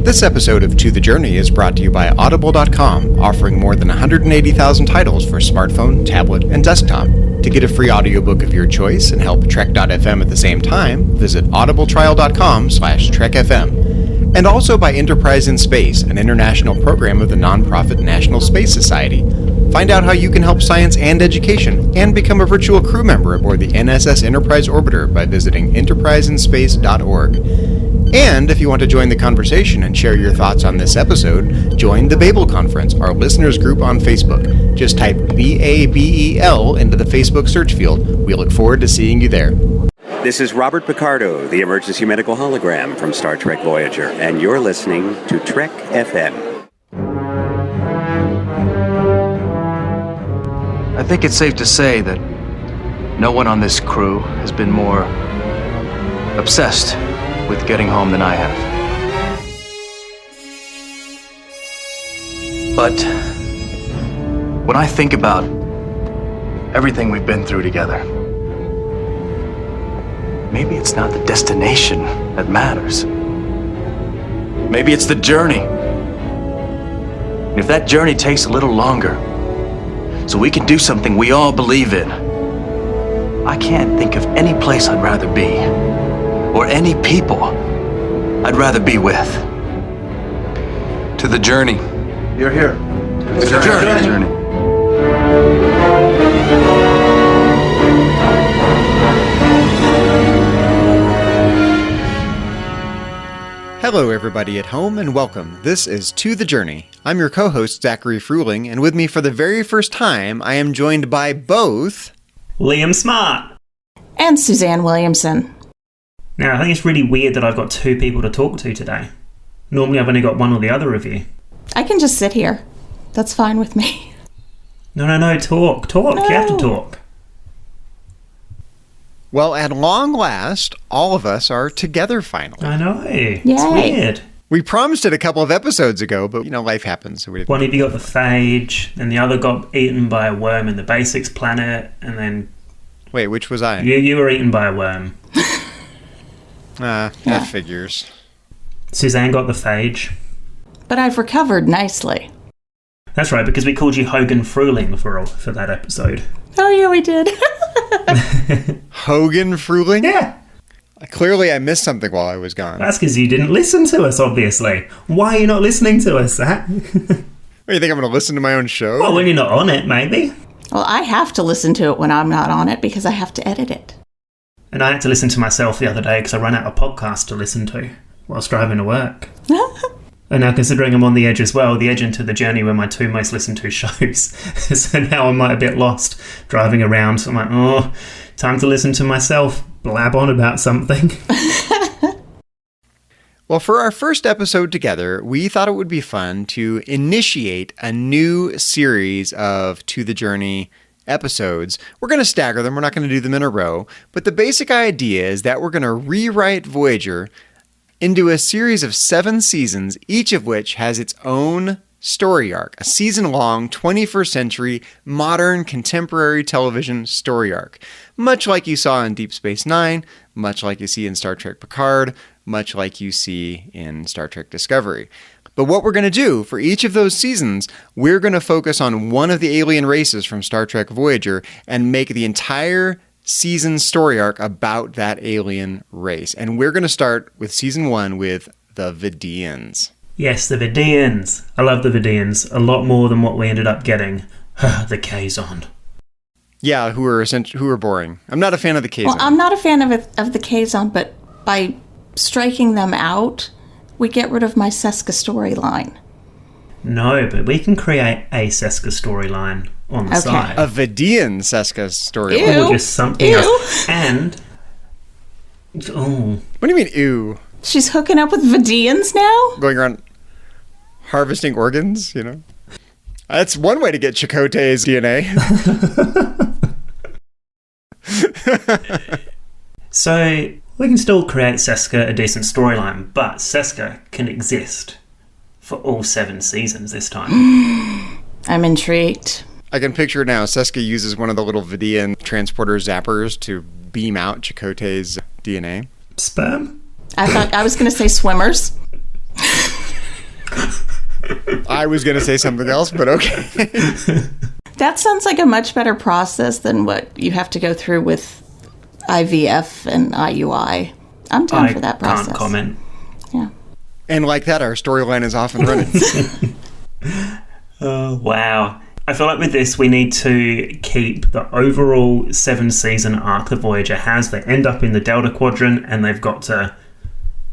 This episode of To the Journey is brought to you by Audible.com, offering more than 180,000 titles for smartphone, tablet, and desktop. To get a free audiobook of your choice and help Trek.fm at the same time, visit audibletrial.com/TrekFM. And also by Enterprise in Space, an international program of the nonprofit National Space Society. Find out how you can help science and education, and become a virtual crew member aboard the NSS Enterprise Orbiter by visiting enterpriseinspace.org. And if you want to join the conversation and share your thoughts on this episode, join the Babel Conference, our listeners group on Facebook. Just type BABEL into the Facebook search field. We look forward to seeing you there. This is Robert Picardo, the emergency medical hologram from Star Trek Voyager, and you're listening to Trek FM. I think it's safe to say that no one on this crew has been more obsessed with getting home than I have. But when I think about everything we've been through together, maybe it's not the destination that matters. Maybe it's the journey. And if that journey takes a little longer, so we can do something we all believe in, I can't think of any place I'd rather be, or any people I'd rather be with. To the journey. You're here. To the journey. Hello, everybody at home, and welcome. This is To the Journey. I'm your co-host, Zachary Fruhling, and with me for the very first time, I am joined by both... Liam Smart. And Suzanne Williamson. Now, I think it's really weird that I've got two people to talk to today. Normally I've only got one or the other of you. I can just sit here. That's fine with me. No, talk. No. You have to talk. Well, at long last, all of us are together finally. I know. Yay. It's weird. We promised it a couple of episodes ago, but, life happens. So one of you got the phage, and the other got eaten by a worm in the Basics planet, and then... Wait, which was I? You were eaten by a worm. That figures. Suzanne got the phage. But I've recovered nicely. That's right, because we called you Hogan Fruhling for that episode. Oh, yeah, we did. Hogan Fruhling? Yeah. Clearly, I missed something while I was gone. That's because you didn't listen to us, obviously. Why are you not listening to us, Zach? You think I'm going to listen to my own show? Well, when you're not on it, maybe. Well, I have to listen to it when I'm not on it because I have to edit it. And I had to listen to myself the other day because I ran out of podcasts to listen to whilst driving to work. And now, considering I'm on the edge as well, the edge and To the Journey were my two most listened to shows. So now I'm a bit lost driving around. So I'm like, oh, time to listen to myself blab on about something. Well, for our first episode together, we thought it would be fun to initiate a new series of To the Journey episodes. We're going to stagger them. We're not going to do them in a row. But the basic idea is that we're going to rewrite Voyager into a series of 7 seasons, each of which has its own story arc, a season-long, 21st century, modern, contemporary television story arc. Much like you saw in Deep Space Nine, much like you see in Star Trek Picard, much like you see in Star Trek Discovery. But what we're going to do for each of those seasons, we're going to focus on one of the alien races from Star Trek Voyager and make the entire season story arc about that alien race. And we're going to start with season 1 with the Vidiians. Yes, the Vidiians. I love the Vidiians a lot more than what we ended up getting. The Kazon. Yeah, who are boring. I'm not a fan of the Kazon. Well, I'm not a fan of the Kazon, but by striking them out, we get rid of my Seska storyline. No, but we can create a Seska storyline on the side. A Vidiian Seska storyline. Or just something else. And... oh. What do you mean, ew? She's hooking up with Vidiians now? Going around harvesting organs, That's one way to get Chakotay's DNA. So, we can still create Seska a decent storyline, but Seska can exist for all 7 seasons this time. I'm intrigued. I can picture it now. Seska uses one of the little Vidiian transporter zappers to beam out Chakotay's DNA. Sperm? I thought I was going to say swimmers. I was going to say something else, but okay. That sounds like a much better process than what you have to go through with IVF and IUI. I'm down for that process. I can't comment. Yeah. And like that, our storyline is off and running. Oh, wow. I feel like with this, we need to keep the overall 7-season arc the Voyager has. They end up in the Delta Quadrant, and they've got to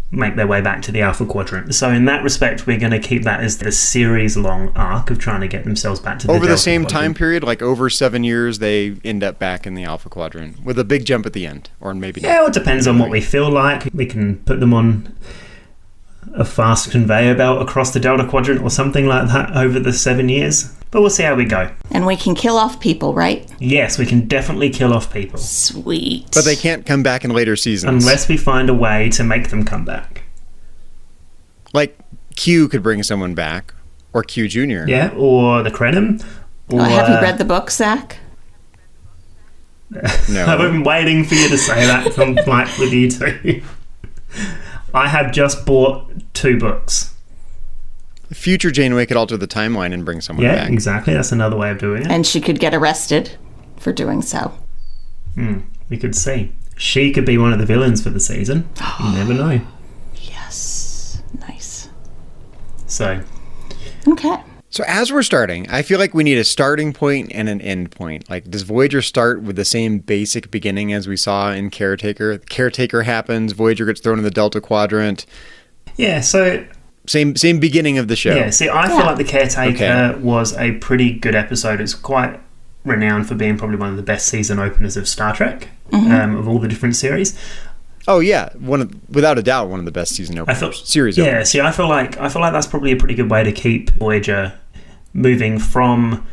make their way back to the Alpha Quadrant. So in that respect, we're going to keep that as the series-long arc of trying to get themselves back to the Delta Over the same Quadrant. time period, like over 7 years, they end up back in the Alpha Quadrant with a big jump at the end, or maybe not. Yeah, well, it depends on what we feel like. We can put them on a fast conveyor belt across the Delta Quadrant or something like that over the 7 years. But we'll see how we go. And we can kill off people, right? Yes, we can definitely kill off people. Sweet. But they can't come back in later seasons. Unless we find a way to make them come back. Like, Q could bring someone back, or Q Jr. Yeah, or the Krenim. Or, Have you read the book, Zach? No. I've been waiting for you to say that. I'm like with you too. I have just bought 2 books. Future Janeway could alter the timeline and bring someone Yeah, back. exactly. That's another way of doing it. And she could get arrested for doing so. We could see. She could be one of the villains for the season. You never know. Yes. Nice. So, Okay. So as we're starting, I feel like we need a starting point and an end point. Like, does Voyager start with the same basic beginning as we saw in Caretaker? Caretaker happens, Voyager gets thrown in the Delta Quadrant. yeah, so... Same beginning of the show. Yeah, see, I feel like The Caretaker was a pretty good episode. It's quite renowned for being probably one of the best season openers of Star Trek, of all the different series. Oh yeah, without a doubt, one of the best season openers. Series yeah, openers. see, I feel like that's probably a pretty good way to keep Voyager moving from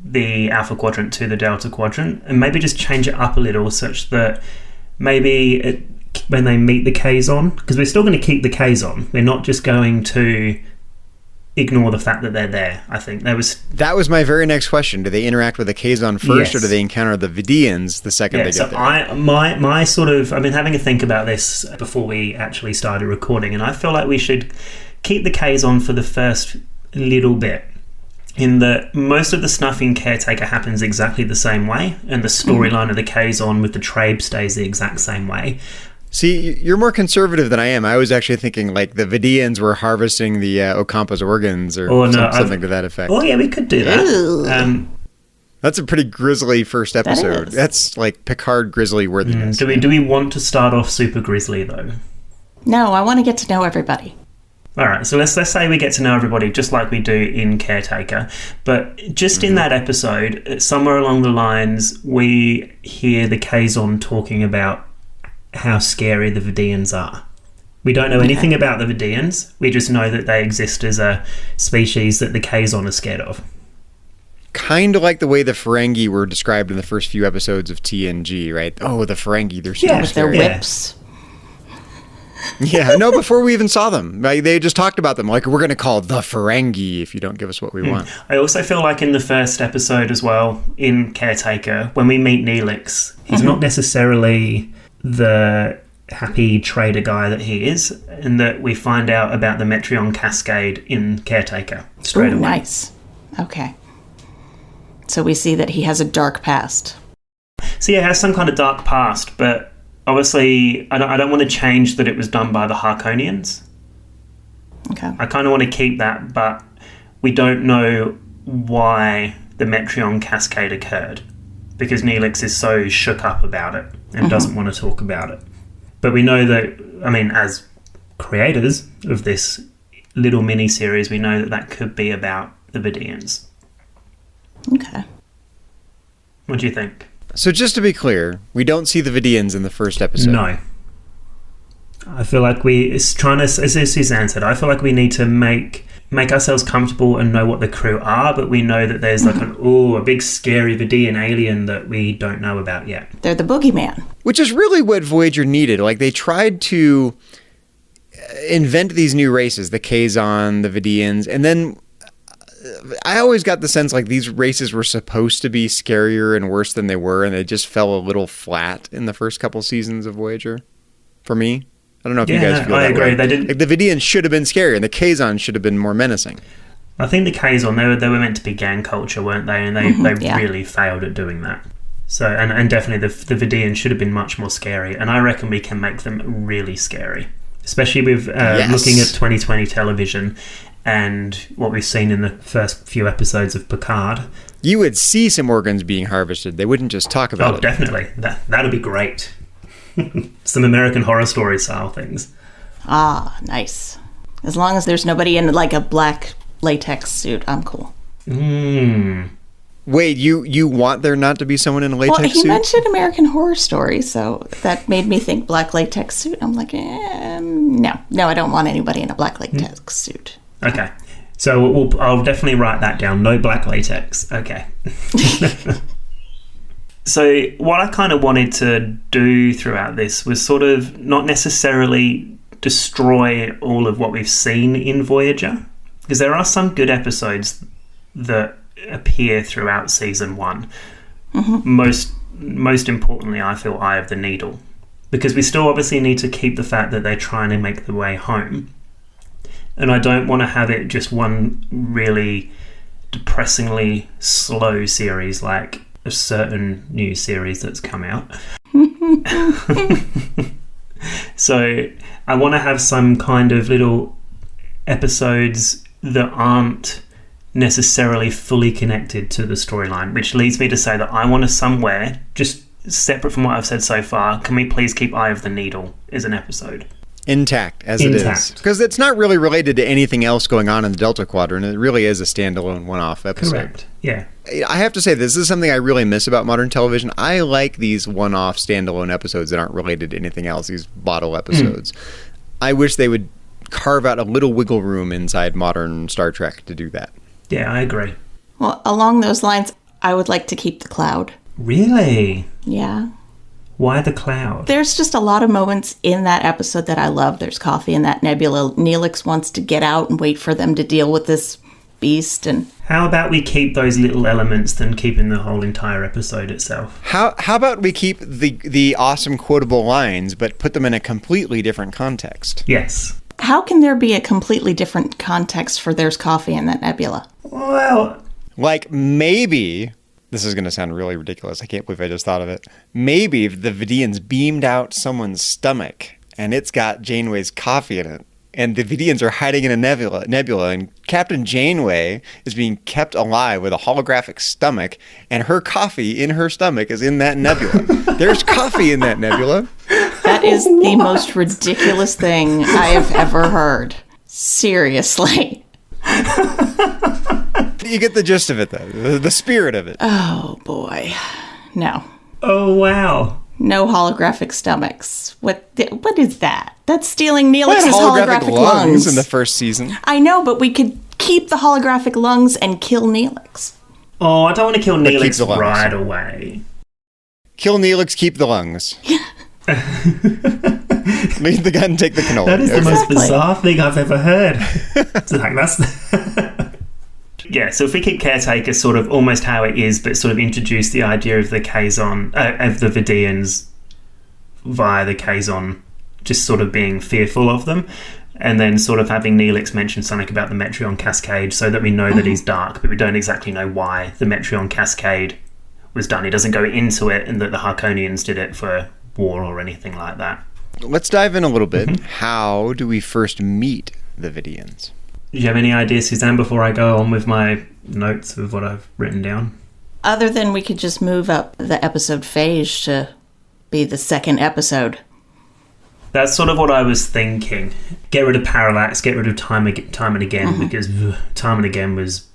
the Alpha Quadrant to the Delta Quadrant, and maybe just change it up a little such that maybe when they meet the Kazon, because we're still going to keep the Kazon, we're not just going to ignore the fact that they're there. I think that was my very next question. Do they interact with the Kazon first, Yes. or do they encounter the Vidiians the second they get there? I've been having a think about this before we actually started recording, and I feel like we should keep the Kazon for the first little bit, in that most of the stuff in Caretaker happens exactly the same way, and the storyline of the Kazon with the Trabe stays the exact same way. See, you're more conservative than I am. I was actually thinking like the Vidiians were harvesting the Ocampa's organs or something to that effect. Oh yeah, we could do that. That's a pretty grisly first episode. is. That's like Picard grisly worthiness. Do we want to start off super grisly though? No, I want to get to know everybody. All right, so let's say we get to know everybody just like we do in Caretaker, but just in that episode, somewhere along the lines, we hear the Kazon talking about how scary the Vidiians are. We don't know anything about the Vidiians. We just know that they exist as a species that the Kazon are scared of. Kind of like the way the Ferengi were described in the first few episodes of TNG, right? Oh, the Ferengi, they're super With their scary. whips. Yeah, no, before we even saw them. Like, they just talked about them. Like, we're going to call the Ferengi if you don't give us what we want. I also feel like in the first episode as well, in Caretaker, when we meet Neelix, he's not necessarily the happy trader guy that he is, and that we find out about the Metreon Cascade in Caretaker straight Ooh, away. nice. Okay. So we see that he has a dark past. So yeah, it has some kind of dark past, but obviously I don't want to change that it was done by the Harkonians. Okay. I kind of want to keep that, but we don't know why the Metreon Cascade occurred, because Neelix is so shook up about it and doesn't want to talk about it. But we know that, I mean, as creators of this little mini-series, we know that could be about the Vidiians. Okay. What do you think? So just to be clear, we don't see the Vidiians in the first episode. No. I feel like it's trying to, as Suzanne said, I feel like we need to make ourselves comfortable and know what the crew are, but we know that there's like a big scary Vidiian alien that we don't know about yet. They're the boogeyman. Which is really what Voyager needed. Like, they tried to invent these new races, the Kazon, the Vidiians, and then I always got the sense like these races were supposed to be scarier and worse than they were, and they just fell a little flat in the first couple seasons of Voyager, for me. I don't know if you guys feel I that agree. way. They didn't. Like, the Vidiians should have been scarier, and the Kazon should have been more menacing. I think the Kazon, they were meant to be gang culture, weren't they? And they really failed at doing that. So, and definitely the Vidiians should have been much more scary. And I reckon we can make them really scary. Especially with looking at 2020 television and what we've seen in the first few episodes of Picard. You would see some organs being harvested. They wouldn't just talk about it. Oh, definitely. That'd be great. Some American Horror Story style things. Ah, nice. As long as there's nobody in like a black latex suit, I'm cool. Wait, you want there not to be someone in a latex suit? Well, he mentioned American Horror Story, so that made me think black latex suit. I'm like, no, I don't want anybody in a black latex suit. Okay. So I'll definitely write that down. No black latex. Okay. So what I kind of wanted to do throughout this was sort of not necessarily destroy all of what we've seen in Voyager, because there are some good episodes that appear throughout season 1. Most importantly, I feel Eye of the Needle, because we still obviously need to keep the fact that they're trying to make the way home. And I don't want to have it just one really depressingly slow series like a certain new series that's come out. So I want to have some kind of little episodes that aren't necessarily fully connected to the storyline, which leads me to say that I want to somewhere, just separate from what I've said so far, can we please keep Eye of the Needle as an episode? Intact, as it is. Because it's not really related to anything else going on in the Delta Quadrant. It really is a standalone one-off episode. Correct, yeah. I have to say, this is something I really miss about modern television. I like these one-off standalone episodes that aren't related to anything else, these bottle episodes. I wish they would carve out a little wiggle room inside modern Star Trek to do that. Yeah, I agree. Well, along those lines, I would like to keep the Cloud. Really? Yeah. Why the Cloud? There's just a lot of moments in that episode that I love. There's coffee in that nebula. Neelix wants to get out and wait for them to deal with this beast. And how about we keep those little elements than keeping the whole entire episode itself? How about we keep the awesome quotable lines, but put them in a completely different context? Yes. How can there be a completely different context for there's coffee in that nebula? Well, like maybe... This is going to sound really ridiculous. I can't believe I just thought of it. Maybe the Vidiians beamed out someone's stomach, and it's got Janeway's coffee in it. And the Vidiians are hiding in a nebula, and Captain Janeway is being kept alive with a holographic stomach, and her coffee in her stomach is in that nebula. There's coffee in that nebula. That is the most ridiculous thing I have ever heard. Seriously. You get the gist of it, though. The spirit of it. Oh, boy. No. Oh, wow. No holographic stomachs. What is that? That's stealing Neelix's holographic lungs in the first season. I know, but we could keep the holographic lungs and kill Neelix. Oh, I don't want to kill Neelix right away. Kill Neelix, keep the lungs. Leave the gun, take the cannoli. That is the most bizarre thing I've ever heard. It's like, that's... Yeah, so if we keep Caretaker sort of almost how it is, but sort of introduce the idea of the Kazon, of the Vidiians via the Kazon, just sort of being fearful of them, and then sort of having Neelix mention something about the Metreon Cascade so that we know that he's dark, but we don't exactly know why the Metreon Cascade was done. He doesn't go into it, and that the Harkonians did it for war or anything like that. Let's dive in a little bit. How do we first meet the Vidiians? Do you have any ideas, Suzanne, before I go on with my notes of what I've written down? Other than we could just move up the episode phase to be the second episode. That's sort of what I was thinking. Get rid of Parallax, get rid of Time and Again, because Time and Again was...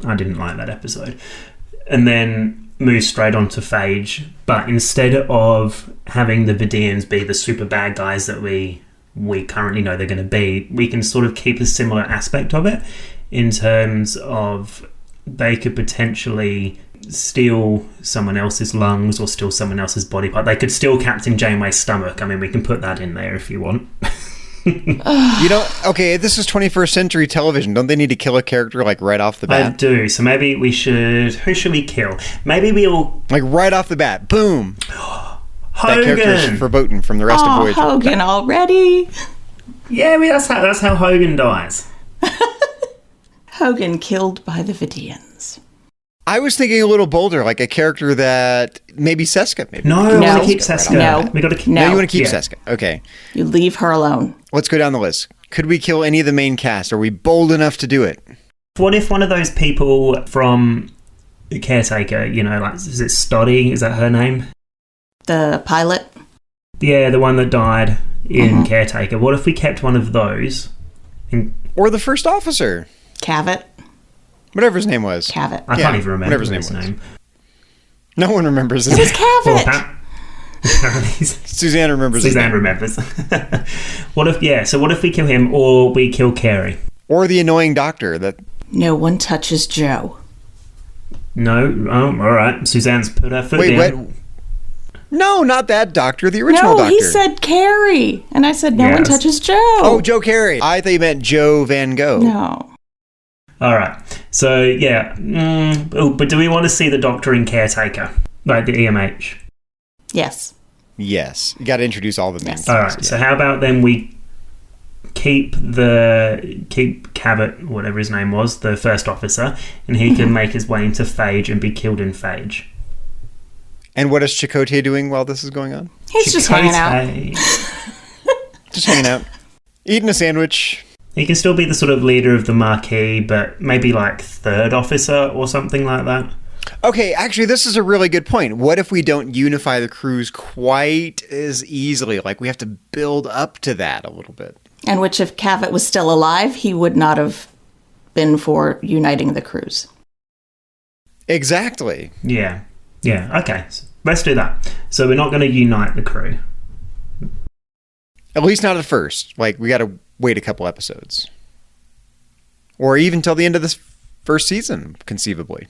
I didn't like that episode. And then move straight on to Phage. But instead of having the Vidiians be the super bad guys that we currently know they're going to be, we can sort of keep a similar aspect of it in terms of they could potentially steal someone else's lungs or steal someone else's body part. They could steal Captain Janeway's stomach. I mean, we can put that in there if you want. You know, okay, this is 21st century television. Don't they need to kill a character like right off the bat? I do. So maybe we should... Who should we kill? Maybe we'll... Like right off the bat. Boom. Hogan. That character's verboten from the rest of Voyager. Hogan killed by the Vidiians. I was thinking a little bolder, like a character that maybe Seska. Maybe No, I want to keep Seska. No. We got to keep. No, No. you want to keep Yeah. Seska. Okay. You leave her alone. Let's go down the list. Could we kill any of the main cast? Are we bold enough to do it? What if one of those people from the Caretaker, you know, like, is it Stoddy? Is that her name? The pilot. Yeah, the one that died in Caretaker. What if we kept one of those? Or the first officer? Cavett. Whatever his name was. Cavett. I can't even remember whatever his name. No one remembers his It was name. Cavett. Apparently Suzanne remembers his Suzanne name. remembers. What if we kill him or we kill Carey? Or the annoying doctor that... No one touches Joe. No? Oh, all right. Suzanne's put her foot Wait, down. what? No, not that doctor. The original No, doctor. he said Carrie. And I said, no one Yes. touches Joe. Oh, Joe Carey. I thought you meant Joe Van Gogh. No. All right. So, yeah. But do we want to see the Doctor in Caretaker? Like the EMH? Yes. Yes. You got to introduce all the main Yes. All cast, right. yeah. So how about then we keep Cabot, whatever his name was, the first officer, and he can make his way into Phage and be killed in Phage. And what is Chakotay doing while this is going on? He's just hanging out. Chakotay. Just hanging out. Eating a sandwich. He can still be the sort of leader of the Marquis, but maybe like third officer or something like that. Okay, actually, this is a really good point. What if we don't unify the crews quite as easily? Like, we have to build up to that a little bit. And which, if Cavett was still alive, he would not have been for uniting the crews. Exactly. Yeah. Yeah, okay. So let's do that. So we're not going to unite the crew. At least not at first. Like, we got to wait a couple episodes. Or even till the end of this first season, conceivably.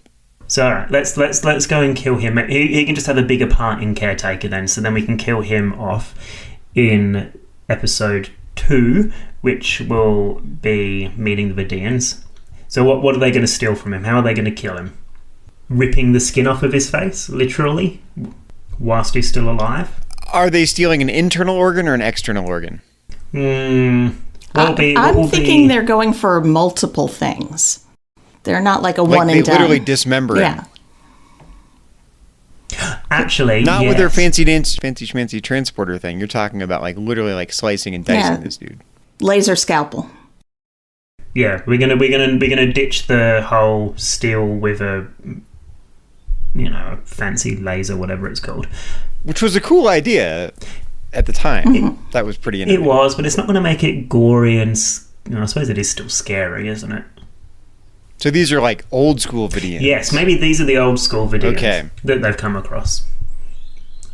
So all right, let's go and kill him. He can just have a bigger part in Caretaker then, so then we can kill him off in episode 2, which will be meeting the Vidiians. So what are they going to steal from him? How are they going to kill him? Ripping the skin off of his face, literally, whilst he's still alive? Are they stealing an internal organ or an external organ? I'm They're thinking they're going for multiple things. They're not like a Like, one they and done. literally dismember him. Yeah. actually Not with their yes. fancy schmancy transporter thing. You're talking about, like, literally, like, slicing and dicing Yeah. this dude. Laser scalpel. Yeah, we're gonna ditch the whole steel with a fancy laser, whatever it's called. Which was a cool idea at the time. That was pretty It innovative. was, but it's not going to make it gory and I suppose it is still scary, isn't it? So these are like old school Vidiians. Yes, maybe these are the old school Vidiians Okay. that they've come across.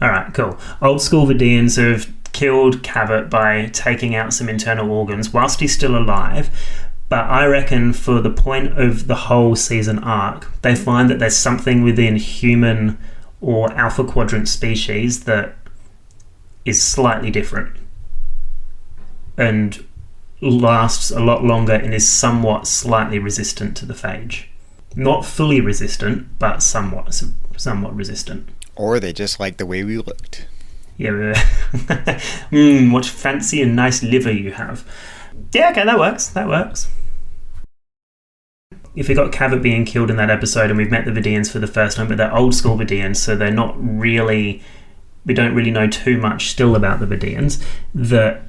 All right, cool. Old school Vidiians have killed Cavett by taking out some internal organs whilst he's still alive. But I reckon for the point of the whole season arc, they find that there's something within human or Alpha Quadrant species that is slightly different and lasts a lot longer and is somewhat slightly resistant to the phage. Not fully resistant, but somewhat resistant. Or they just like the way we looked. Yeah. What fancy and nice liver you have. Yeah, okay, that works. If we got Cavett being killed in that episode and we've met the Vidiians for the first time, but they're old school Vidiians, so they're not really... We don't really know too much still about the Vidiians. That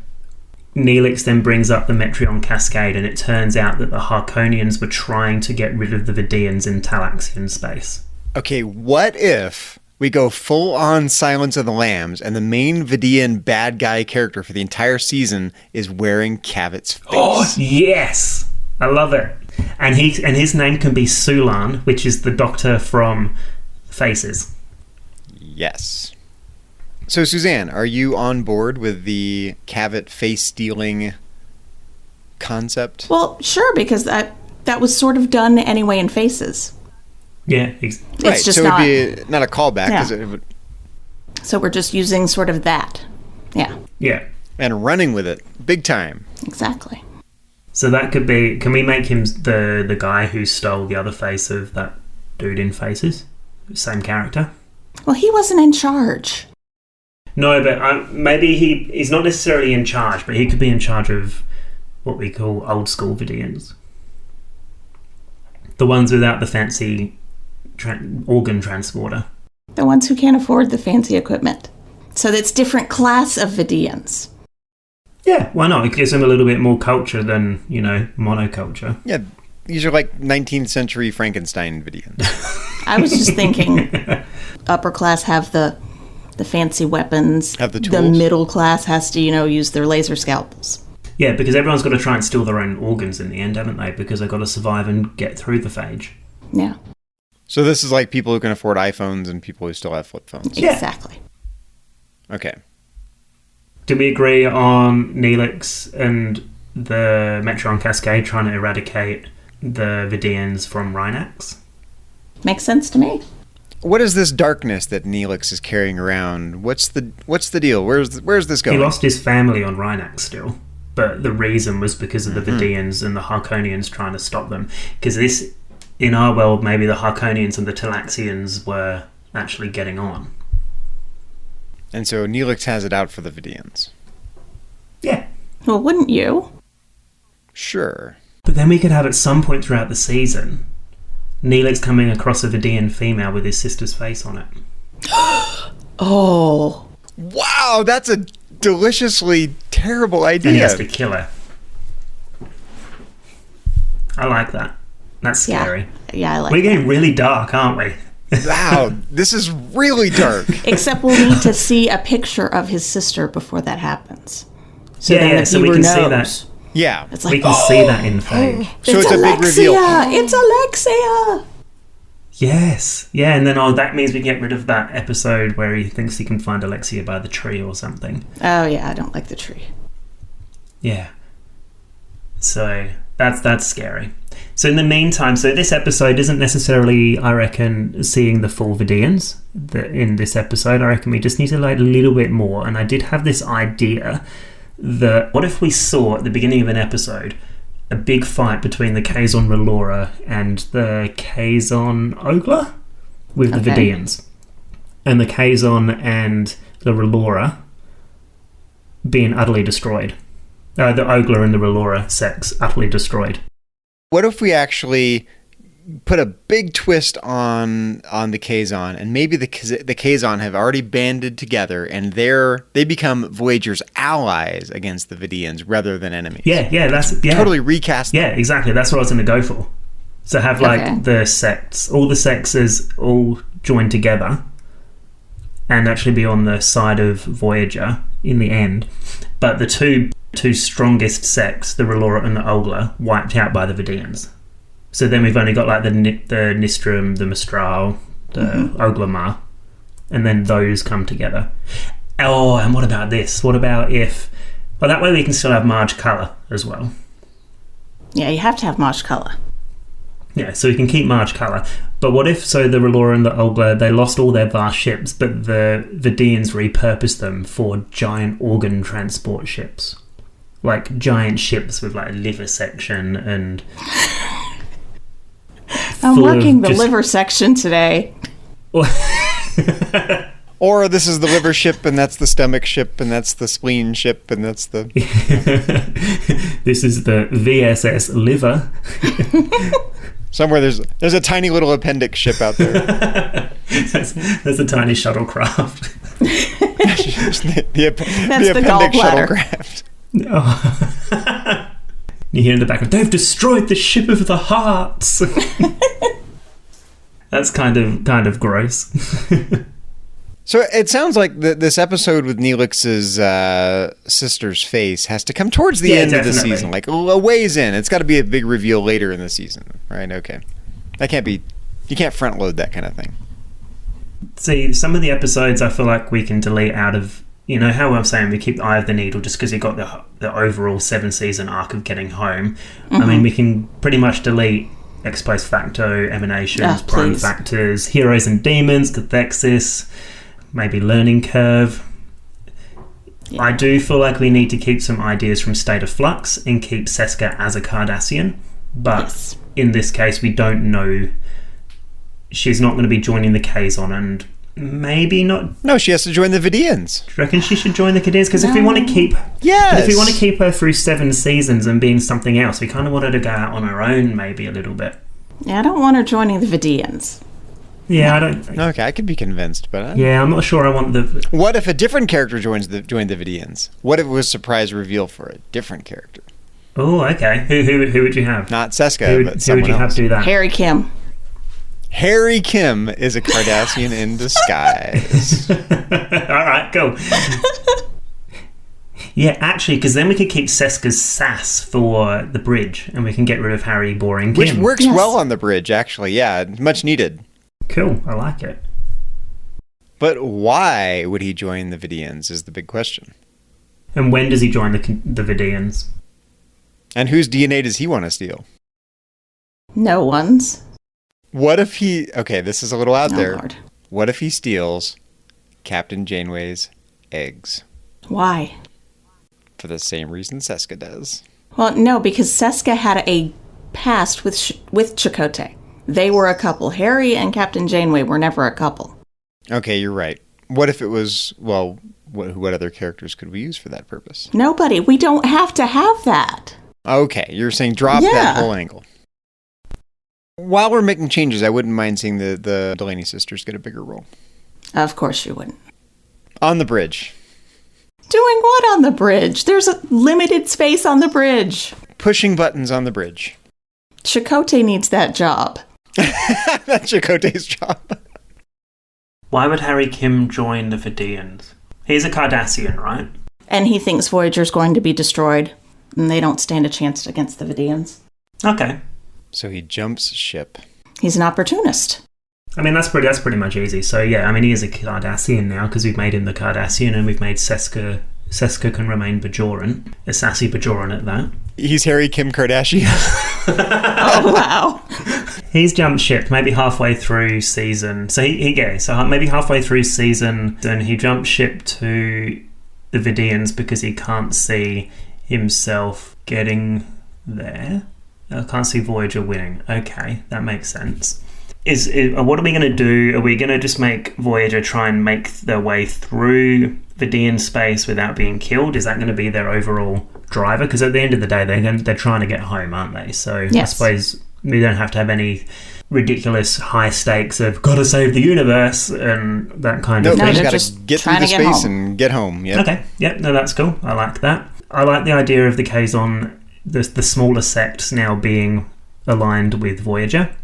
Neelix then brings up the Metreon Cascade, and it turns out that the Harkonians were trying to get rid of the Vidiians in Talaxian space. Okay, what if we go full on Silence of the Lambs and the main Vidiian bad guy character for the entire season is wearing Cavett's face? Oh, yes! I love it. And his name can be Sulan, which is the doctor from Faces. Yes. So, Suzanne, are you on board with the Cavett face-stealing concept? Well, sure, because that was sort of done anyway in Faces. Yeah, It's Right, just so not. it'd be not a callback, Yeah. 'cause it would, So we're just using sort of that. Yeah, yeah. and running with it, big time. exactly. So that could be... Can we make him the guy who stole the other face of that dude in Faces? Same character? Well, he wasn't in charge. No, but maybe he's not necessarily in charge, but he could be in charge of what we call old school Vidiians. The ones without the fancy organ transporter. The ones who can't afford the fancy equipment. So that's different class of Vidiians. Yeah, why not? It gives them a little bit more culture than, monoculture. Yeah, these are like 19th century Frankenstein Vidiians. I was just thinking upper class have the fancy weapons. Have the tools. The middle class has to, use their laser scalpels. Yeah, because everyone's got to try and steal their own organs in the end, haven't they? Because they've got to survive and get through the phage. Yeah. So this is like people who can afford iPhones and people who still have flip phones. Yeah. Exactly. Okay. Did we agree on Neelix and the Metron Cascade trying to eradicate the Vidiians from Rhinax? Makes sense to me. What is this darkness that Neelix is carrying around? What's the deal? Where's this going? He lost his family on Rhinax still, but the reason was because of the Vidiians and the Harkonians trying to stop them. Because this, in our world, maybe the Harkonians and the Talaxians were actually getting on. And so Neelix has it out for the Vidiians. Yeah. Well, wouldn't you? Sure. But then we could have at some point throughout the season Neelix coming across a Vidiian female with his sister's face on it. Oh. Wow, that's a deliciously terrible idea. And he has to kill her. I like that. That's scary. Yeah, I like We're that. getting really dark, aren't we? Wow, this is really dark. Except we'll need to see a picture of his sister before that happens. So then the so we viewer can knows. see that. Yeah. It's like, We can see that in the phage. So it's a big reveal. It's Alexia! Yes. Yeah, and then that means we can get rid of that episode where he thinks he can find Alexia by the tree or something. Oh, yeah, I don't like the tree. Yeah. So that's scary. So in the meantime, this episode isn't necessarily, I reckon, seeing the full Vidiians in this episode. I reckon we just need to light a little bit more. And I did have this idea that what if we saw at the beginning of an episode a big fight between the Kazon Relora and the Kazon Ogla with the Vidiians, and the Kazon and the Relora being utterly destroyed. The Ogla and the Relora sex utterly destroyed. What if we actually put a big twist on the Kazon, and maybe the Kazon have already banded together and they become Voyager's allies against the Vidiians rather than enemies? Yeah, that's totally recast. Yeah, exactly. That's what I was going to go for. So have the sects, all the sexes all joined together, and actually be on the side of Voyager in the end. But the two strongest sects, the Relora and the Ogla, wiped out by the Vidiians. So then we've only got like the Nistrum, the Mistral, the Oglamar, and then those come together. Oh, and what about this? What about if... Well, that way we can still have Marge Colour as well. Yeah, you have to have Marge Colour. Yeah, so we can keep Marge Colour. But what if, so the Relora and the Ogla, they lost all their vast ships, but the Vidiians repurposed them for giant organ transport ships? Like giant ships with like liver section and... I'm working the liver section today. Or this is the liver ship, and that's the stomach ship, and that's the spleen ship, and that's the... This is the V.S.S. liver. Somewhere there's a tiny little appendix ship out there. There's a tiny shuttlecraft. the appendix gallbladder. shuttlecraft. Oh. You hear in the background, they've destroyed the ship of the hearts. That's kind of gross. So it sounds like this episode with Neelix's sister's face has to come towards the end of the season, like a ways in. It's got to be a big reveal later in the season, right? Okay, that can't be. You can't front load that kind of thing. See, some of the episodes I feel like we can delete out of. You know how I'm saying we keep Eye of the Needle just because you got the overall 7-season arc of getting home. I mean, we can pretty much delete Ex Post Facto, Emanations, Prime Factors, Heroes and Demons, Cathexis, maybe Learning Curve. Yeah. I do feel like we need to keep some ideas from State of Flux and keep Seska as a Cardassian. But in this case, we don't know. She's not going to be joining the Kazon, and maybe not. No, she has to join the Vidiians. Do you reckon she should join the Vidiians? Because if we want to keep, if we want to keep her through 7 seasons and being something else, we kind of want her to go out on her own, maybe a little bit. Yeah, I don't want her joining the Vidiians. Yeah, I don't... Okay, I could be convinced, but... Yeah, I'm not sure I want the... What if a different character joined the Vidiians? What if it was a surprise reveal for a different character? Oh, okay. Who would you have? Not Seska, but someone who would you have do that? Harry Kim. Harry Kim is a Cardassian in disguise. All right, cool. Yeah, actually, because then we could keep Seska's sass for the bridge, and we can get rid of Harry Boring Kim. Which works well on the bridge, actually. Yeah, much needed. Cool, I like it. But why would he join the Vidiians is the big question. And when does he join the Vidiians? And whose DNA does he want to steal? No one's. What if he... Okay, this is a little out there. Lord. What if he steals Captain Janeway's eggs? Why? For the same reason Seska does. Well, no, because Seska had a past with Chakotay. They were a couple. Harry and Captain Janeway were never a couple. Okay, you're right. What if it was... Well, what other characters could we use for that purpose? Nobody. We don't have to have that. Okay, you're saying drop that whole angle. While we're making changes, I wouldn't mind seeing the Delaney sisters get a bigger role. Of course you wouldn't. On the bridge. Doing what on the bridge? There's a limited space on the bridge. Pushing buttons on the bridge. Chakotay needs that job. That's Chakotay's job. Why would Harry Kim join the Vidiians? He's a Cardassian, right? And he thinks Voyager's going to be destroyed. And they don't stand a chance against the Vidiians. Okay. So he jumps ship. He's an opportunist. I mean, that's pretty much easy. So, yeah, I mean, he is a Cardassian now because we've made him the Cardassian and we've made Seska can remain Bajoran. A sassy Bajoran at that. He's Harry Kim Kardashian. Oh, wow. He's jumped ship maybe halfway through season. So, so maybe halfway through season, then he jumped ship to the Vidiians because he can't see himself getting there. I can't see Voyager winning. Okay, that makes sense. What are we going to do? Are we going to just make Voyager try and make their way through Vidiian space without being killed? Is that going to be their overall driver? Because at the end of the day, they're trying to get home, aren't they? So yes. I suppose we don't have to have any ridiculous high stakes of gotta save the universe and that kind of thing. No, just gotta get through the space and get home. Yep. Okay, yep, no, that's cool. I like that. I like the idea of the Kazon, the smaller sects now being aligned with Voyager.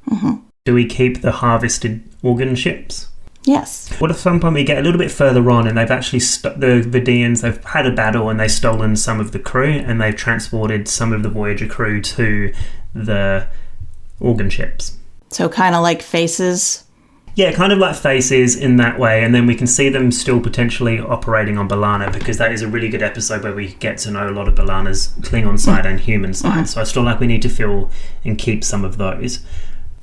Mm-hmm. Do we keep the harvested organ ships? Yes. What if sometime we get a little bit further on and they've actually the Vidiians, they've had a battle and they've stolen some of the crew and they've transported some of the Voyager crew to the organ ships. So kind of like Faces? Yeah, kind of like Faces in that way, and then we can see them still potentially operating on B'Elanna because that is a really good episode where we get to know a lot of B'Elanna's Klingon side and human side. So I still like we need to fill and keep some of those.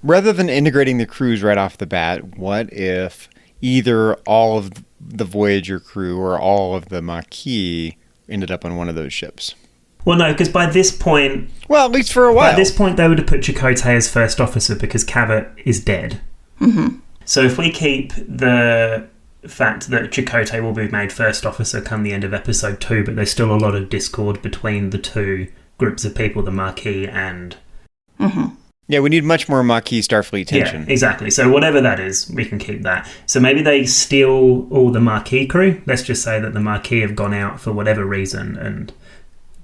Rather than integrating the crews right off the bat, what if either all of the Voyager crew or all of the Maquis ended up on one of those ships? Well, no, because by this point... Well, at least for a while. By this point, they would have put Chakotay as first officer because Cavett is dead. Mm-hmm. So if we keep the fact that Chakotay will be made first officer come the end of episode 2, but there's still a lot of discord between the two groups of people, the Maquis and... Mm-hmm. Yeah, we need much more Maquis Starfleet tension. Yeah, exactly. So whatever that is, we can keep that. So maybe they steal all the Maquis crew. Let's just say that the Maquis have gone out for whatever reason and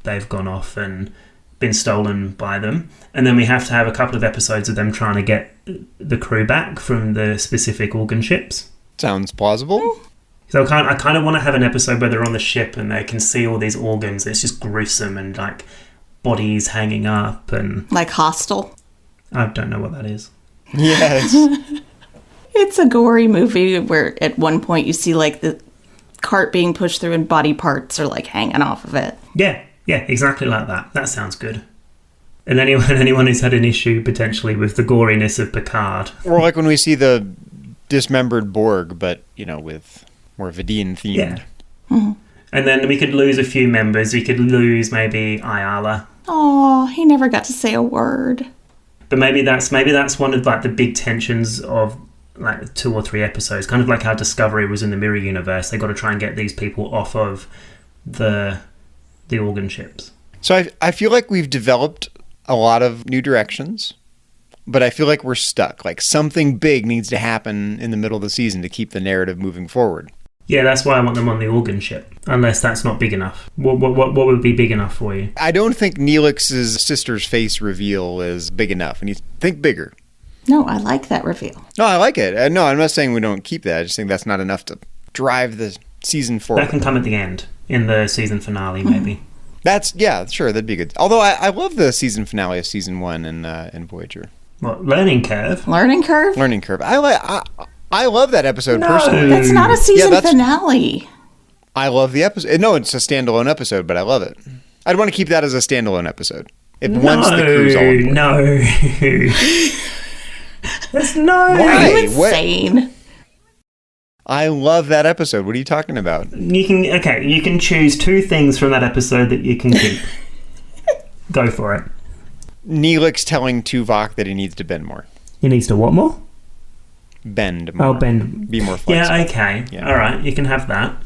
they've gone off and been stolen by them. And then we have to have a couple of episodes of them trying to get the crew back from the specific organ ships. Sounds plausible. So I kind of want to have an episode where they're on the ship and they can see all these organs. It's just gruesome and like bodies hanging up and... Like Hostel? I don't know what that is. Yes. It's a gory movie where at one point you see like the cart being pushed through and body parts are like hanging off of it. Yeah, exactly like that. That sounds good. And anyone who's had an issue potentially with the goriness of Picard. Or like when we see the dismembered Borg, but, with more Vidiian themed. Yeah. Mm-hmm. And then we could lose a few members. We could lose maybe Ayala. Oh, he never got to say a word. But maybe that's one of like the big tensions of like 2 or 3 episodes, kind of like how Discovery was in the Mirror Universe. They got to try and get these people off of the organ ships. So I feel like we've developed a lot of new directions, but I feel like we're stuck. Like something big needs to happen in the middle of the season to keep the narrative moving forward. Yeah, that's why I want them on the organ ship, unless that's not big enough. What would be big enough for you? I don't think Neelix's sister's face reveal is big enough. And you think bigger. No, I like that reveal. No, I like it. No, I'm not saying we don't keep that. I just think that's not enough to drive the season forward. That can come at the end, in the season finale, maybe. Yeah, sure, that'd be good. Although I love the season finale of season 1 in Voyager. What, Learning Curve? Learning Curve? Learning Curve. I love that episode personally. That's not a season finale. I love the episode. No, it's a standalone episode, but I love it. I'd want to keep that as a standalone episode. Once the crew's all on board. No. That's Why? Are you insane? I love that episode. What are you talking about? You can choose 2 things from that episode that you can keep. Go for it. Neelix telling Tuvok that he needs to bend more. He needs to what more? Bend more. Oh, bend. Be more flexible. Yeah, okay. Yeah. All right, you can have that.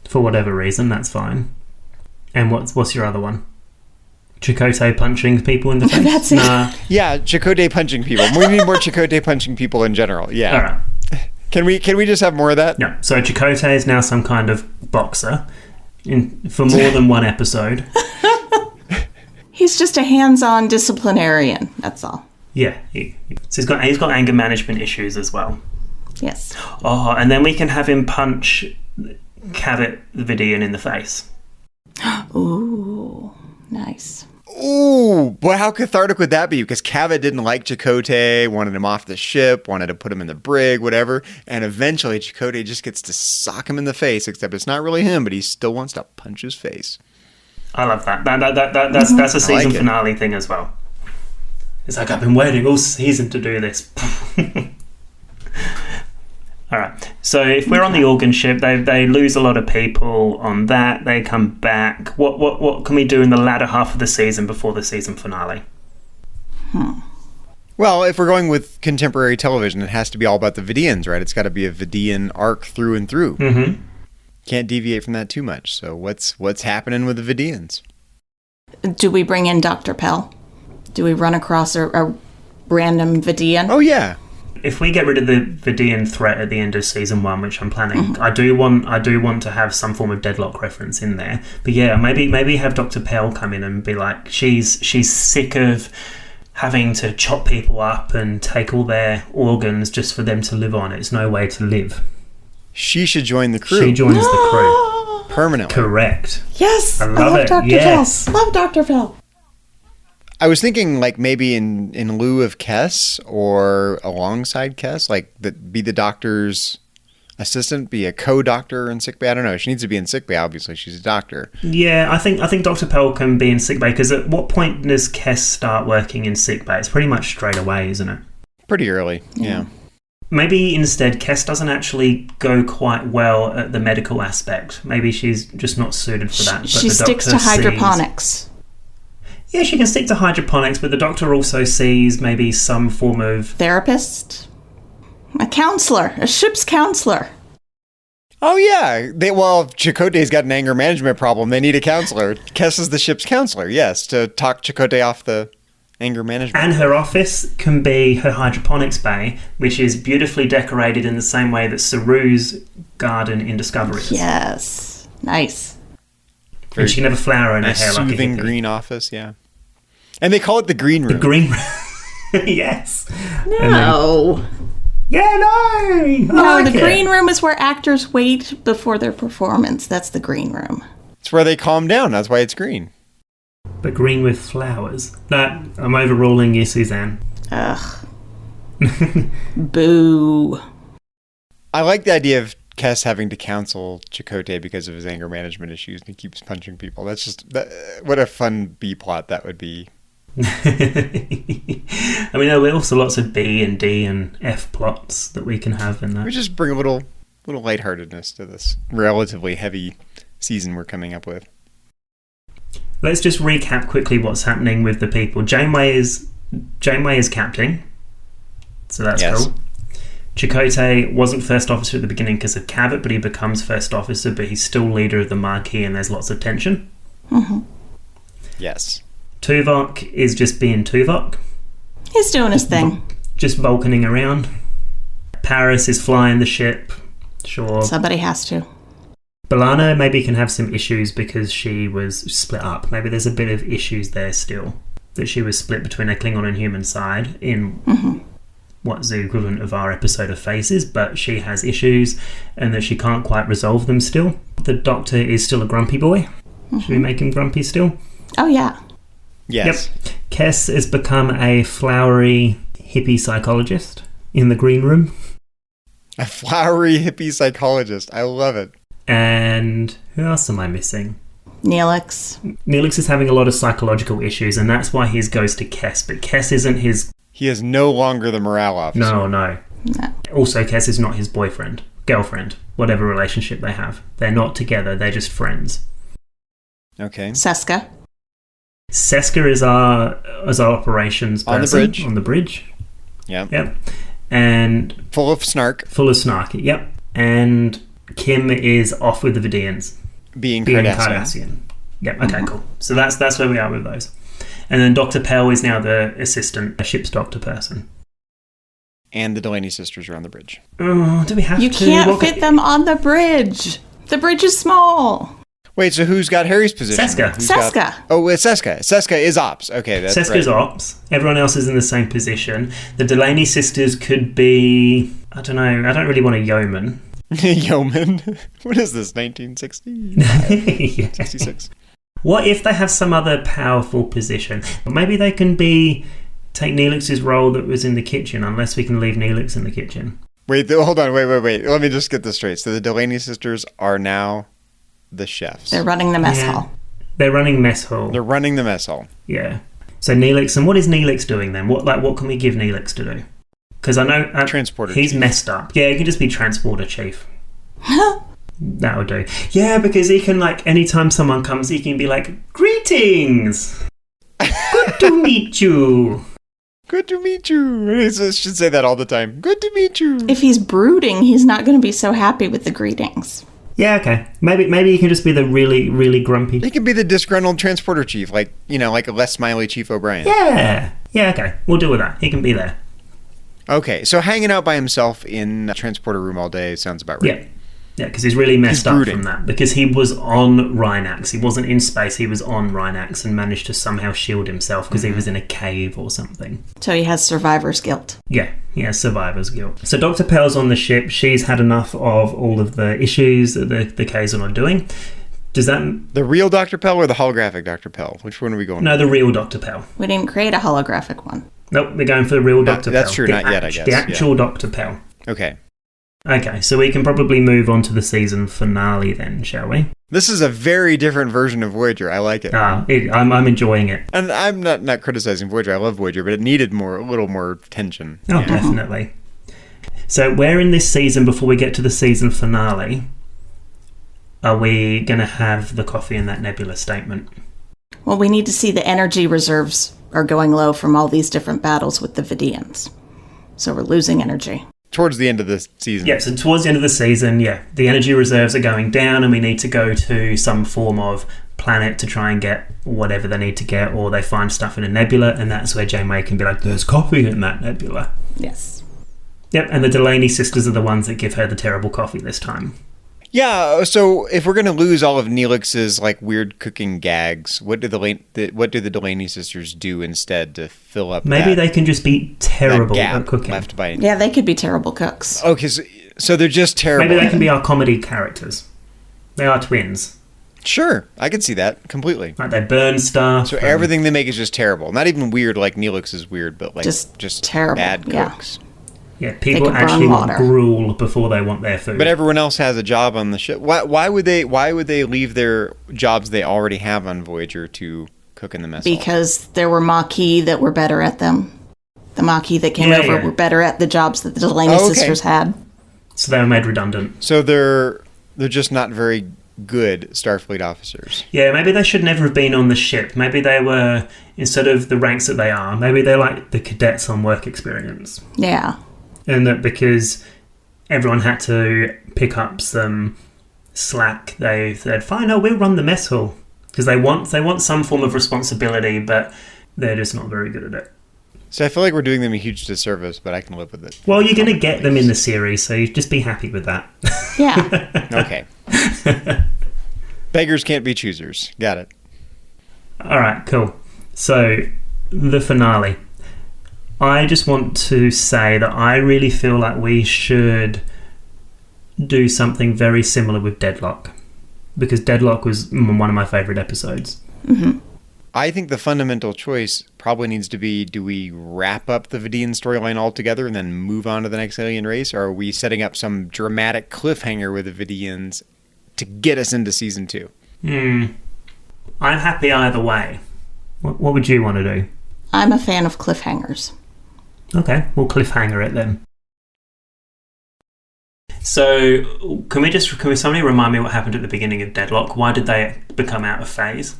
For whatever reason, that's fine. And what's your other one? Chakotay punching people in the face? That's it. Nah. Yeah, Chakotay punching people. We need more Chakotay punching people in general. Yeah. All right. Can we just have more of that? No. So Chakotay is now some kind of boxer for more than one episode. He's just a hands-on disciplinarian. That's all. Yeah. So he's got anger management issues as well. Yes. Oh, and then we can have him punch Cavett the Vidiian in the face. Ooh, nice. Ooh, boy, how cathartic would that be? Because Cavett didn't like Chakotay, wanted him off the ship, wanted to put him in the brig, whatever. And eventually Chakotay just gets to sock him in the face, except it's not really him, but he still wants to punch his face. I love that. That's a season finale thing as well. It's like, I've been waiting all season to do this. All right. So if we're on the organ ship, they lose a lot of people on that. They come back. What can we do in the latter half of the season before the season finale? Well, if we're going with contemporary television, it has to be all about the Vidiians, right? It's got to be a Vidiian arc through and through. Mm-hmm. Can't deviate from that too much. So what's happening with the Vidiians? Do we bring in Dr. Pell? Do we run across a random Vidiian? Oh, yeah. If we get rid of the Vidiian threat at the end of season 1, which I'm planning, I do want to have some form of deadlock reference in there. But yeah, maybe have Dr. Pell come in and be like, she's sick of having to chop people up and take all their organs just for them to live on. It's no way to live. She should join the crew. She joins the crew. Permanently. Correct. Yes. I love it. Dr. Yes. Pell. Love Dr. Pell. I was thinking like maybe in lieu of Kes or alongside Kes, like be the doctor's assistant, be a co-doctor in sickbay. I don't know. She needs to be in sickbay. Obviously, she's a doctor. Yeah, I think Dr. Pell can be in sickbay because at what point does Kes start working in sickbay? It's pretty much straight away, isn't it? Pretty early. Yeah. Maybe instead Kes doesn't actually go quite well at the medical aspect. Maybe she's just not suited for that. But she sticks to hydroponics. Yeah, she can stick to hydroponics, but the doctor also sees maybe some form of... Therapist? A counselor. A ship's counselor. Oh, yeah. If Chakotay's got an anger management problem, they need a counselor. Kes is the ship's counselor, yes, to talk Chakotay off the anger management. And her office can be her hydroponics bay, which is beautifully decorated in the same way that Saru's garden in Discovery is. Yes. Nice. And she can have a flower in her hair. Soothing like a green office, yeah. And they call it the green room. The green room. Yes. No. The green room is where actors wait before their performance. That's the green room. It's where they calm down. That's why it's green. But green with flowers. No, I'm overruling you, Suzanne. Ugh. Boo. I like the idea of Kes having to counsel Chakotay because of his anger management issues, and he keeps punching people. That's just... what a fun B-plot that would be. I mean, there are also lots of B and D and F plots that we can have in that. We just bring a little lightheartedness to this relatively heavy season we're coming up with. Let's just recap quickly what's happening with the people. Janeway is captain, so that's cool. Chakotay wasn't first officer at the beginning because of Cavett, but he becomes first officer, but he's still leader of the Marquez, and there's lots of tension. Mm-hmm. Yes. Tuvok is just being Tuvok. He's doing his thing. Just Vulcaning around. Paris is flying the ship. Sure. Somebody has to. B'Elanna maybe can have some issues because she was split up. Maybe there's a bit of issues there still. That she was split between a Klingon and human side in what's the equivalent of our episode of Faces, but she has issues and that she can't quite resolve them still. The Doctor is still a grumpy boy. Should we make him grumpy still? Oh, yeah. Yes. Yep. Kes has become a flowery hippie psychologist in the green room. A flowery hippie psychologist. I love it. And who else am I missing? Neelix. Neelix is having a lot of psychological issues, and that's why he goes to Kes. But Kes isn't his... He is no longer the morale officer. No. Also, Kes is not his boyfriend, girlfriend, whatever relationship they have. They're not together, they're just friends. Okay. Seska. Seska is our operations person. On the bridge. Yep. And... Full of snark. Yep. And Kim is off with the Vidiians. Being Cardassian. Yep, okay, cool. So that's where we are with those. And then Dr. Pell is now the assistant, a ship's doctor person. And the Delaney sisters are on the bridge. Oh, do we have You to? can't fit them on the bridge. The bridge is small. Wait, so who's got Harry's position? Seska. It's Seska. Seska is ops. Okay, that's Seska's right. ops. Everyone else is in the same position. The Delaney sisters could be... I don't know. I don't really want a yeoman. Yeoman? What is this, 1960? 66? What if they have some other powerful position? Maybe they can take Neelix's role that was in the kitchen, unless we can leave Neelix in the kitchen. Wait, hold on. Wait. Let me just get this straight. So the Delaney sisters are now the chefs. They're running the mess hall. They're running mess hall. They're running the mess hall. Yeah. So Neelix, and what is Neelix doing then? What can we give Neelix to do? Because I know transporter he's chief. Messed up. Yeah, he can just be transporter chief. That would do. Yeah, because he can, anytime someone comes, he can be like, "Greetings! Good to meet you." Good to meet you. I should say that all the time. Good to meet you. If he's brooding, he's not going to be so happy with the greetings. Yeah, okay. Maybe he can just be the really, really grumpy. He can be the disgruntled transporter chief, like a less smiley Chief O'Brien. Yeah, okay. We'll deal with that. He can be there. Okay, so hanging out by himself in a transporter room all day sounds about right. Yeah, because he's really messed up brooding. from that. Because he was on Rhinax. He wasn't in space, he was on Rhinax and managed to somehow shield himself because he was in a cave or something. So he has survivor's guilt. Yeah, survivor's guilt. So Dr. Pell's on the ship. She's had enough of all of the issues that the Kazon are doing. Does that... The real Dr. Pell or the holographic Dr. Pell? Which one are we going No, with? the real Dr. Pell. We didn't create a holographic one. Nope, we're going for the real Dr. Pell. That's true, not yet, I guess. The actual Dr. Pell. Okay, so we can probably move on to the season finale then, shall we? This is a very different version of Voyager. I like it. I'm enjoying it. And I'm not criticizing Voyager. I love Voyager, but it needed a little more tension. Oh, yeah. Definitely. So where in this season, before we get to the season finale, are we going to have the coffee and that nebula statement? Well, we need to see the energy reserves are going low from all these different battles with the Vidiians. So we're losing energy. Towards the end of the season. Yeah, so towards the end of the season, the energy reserves are going down and we need to go to some form of planet to try and get whatever they need to get, or they find stuff in a nebula, and that's where Janeway can be like, "There's coffee in that nebula." Yes. Yep, and the Delaney sisters are the ones that give her the terrible coffee this time. Yeah, so if we're going to lose all of Neelix's weird cooking gags, what do the Delaney sisters do instead to fill up? Maybe they can just be terrible at cooking. Left by... Yeah, they could be terrible cooks. Okay, so they're just terrible. Maybe they can be our comedy characters. They are twins. Sure, I can see that completely. They burn stuff. So everything they make is just terrible. Not even weird like Neelix is weird, but just terrible, bad cooks. Yeah, people actually want gruel before they want their food. But everyone else has a job on the ship. Why would they leave their jobs they already have on Voyager to cook in the mess hall? Because there were Maquis that were better at them. The Maquis that came over were better at the jobs that the Delaney sisters had. So they were made redundant. So they're just not very good Starfleet officers. Yeah, maybe they should never have been on the ship. Maybe they were, instead of the ranks that they are, maybe they're like the cadets on work experience. Yeah. And that because everyone had to pick up some slack, they said, "Fine, we'll run the mess hall." Because they want some form of responsibility, but they're just not very good at it. So I feel like we're doing them a huge disservice, but I can live with it. Well, you're going to get them in the series, so you just be happy with that. Yeah. Okay. Beggars can't be choosers. Got it. All right, cool. So, the finale. I just want to say that I really feel like we should do something very similar with Deadlock, because Deadlock was one of my favourite episodes. Mm-hmm. I think the fundamental choice probably needs to be, do we wrap up the Vidiian storyline altogether and then move on to the next alien race, or are we setting up some dramatic cliffhanger with the Vidiians to get us into season 2? I'm happy either way. What would you want to do? I'm a fan of cliffhangers. Okay, we'll cliffhanger it then. So, can somebody remind me what happened at the beginning of Deadlock? Why did they become out of phase?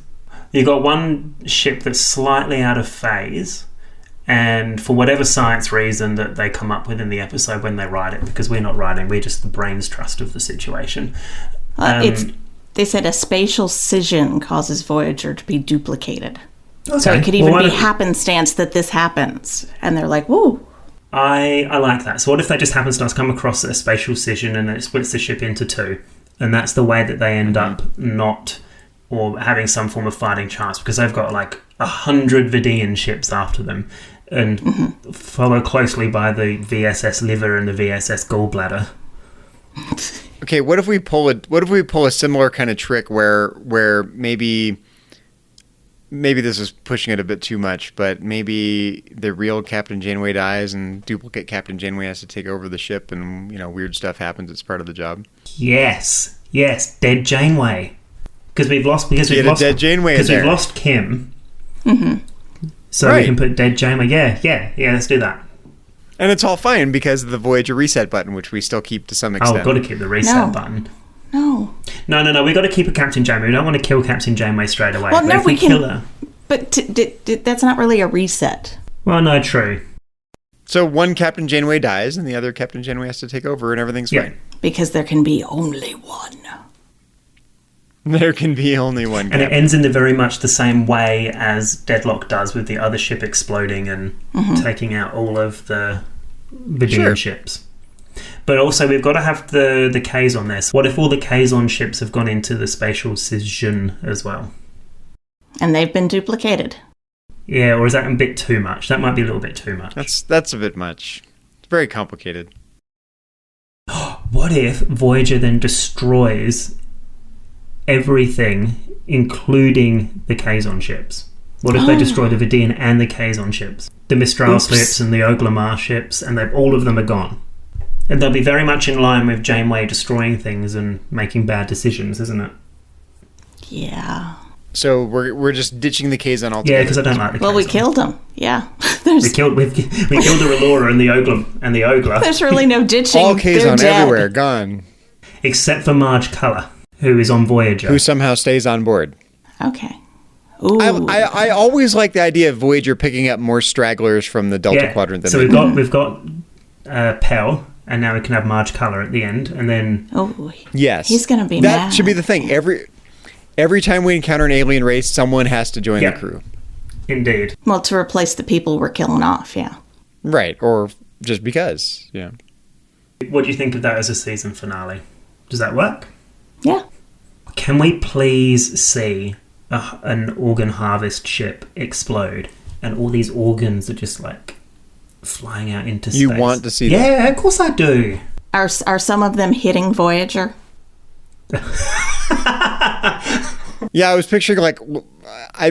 You got one ship that's slightly out of phase, and for whatever science reason that they come up with in the episode when they write it, because we're not writing, we're just the brain's trust of the situation. They said a spatial scission causes Voyager to be duplicated. Okay. So it could even be happenstance that this happens. And they're like, woo. I like that. So what if they just happenstance come across a spatial scission and it splits the ship into 2? And that's the way that they end up not, or having some form of fighting chance, because they've got like 100 Vidiian ships after them, and followed closely by the V.S.S. liver and the V.S.S. gallbladder. Okay, what if we pull a similar kind of trick where maybe this is pushing it a bit too much, but maybe the real Captain Janeway dies and duplicate Captain Janeway has to take over the ship, and weird stuff happens. It's part of the job. Yes, dead Janeway. Because we've lost dead Janeway because we've lost Kim. Mm-hmm. So we can put dead Janeway. Yeah. Let's do that. And it's all fine because of the Voyager reset button, which we still keep to some extent. Oh, got to keep the reset button. No. We got to keep a Captain Janeway. We don't want to kill Captain Janeway straight away. Well, no, if we kill her. But that's not really a reset. Well, no, true. So one Captain Janeway dies, and the other Captain Janeway has to take over, and everything's fine. Because there can be only one. There can be only one Captain. And it ends in very much the same way as Deadlock does, with the other ship exploding and taking out all of the Vidiian ships. But also, we've got to have the Kazon there. So what if all the Kazon ships have gone into the spatial scission as well? And they've been duplicated. Yeah, or is that a bit too much? That might be a little bit too much. That's a bit much. It's very complicated. What if Voyager then destroys everything, including the Kazon ships? What if they destroy the Vidiian and the Kazon ships? The Mistral ships and the Oglamar ships, and all of them are gone. And they'll be very much in line with Janeway destroying things and making bad decisions, isn't it? Yeah. So we're just ditching the Kazon altogether. Yeah, because I don't like the Kazon. Well, we killed them. Yeah. we killed the Relora and the Ogla. There's really no ditching. All Kazon everywhere, gone. Except for Marge Culler, who is on Voyager. Who somehow stays on board. Okay. Ooh. I always like the idea of Voyager picking up more stragglers from the Delta Quadrant than we've got Pell, and now we can have Marge Culler at the end, and then yes, he's going to be mad. That should be the thing. Every time we encounter an alien race, someone has to join the crew. Indeed. Well, to replace the people we're killing off, yeah. Right, or just because, yeah. What do you think of that as a season finale? Does that work? Yeah. Can we please see an organ harvest ship explode, and all these organs are just like flying out into space? You want to see that? Yeah, of course I do. Are some of them hitting Voyager? Yeah, I was picturing I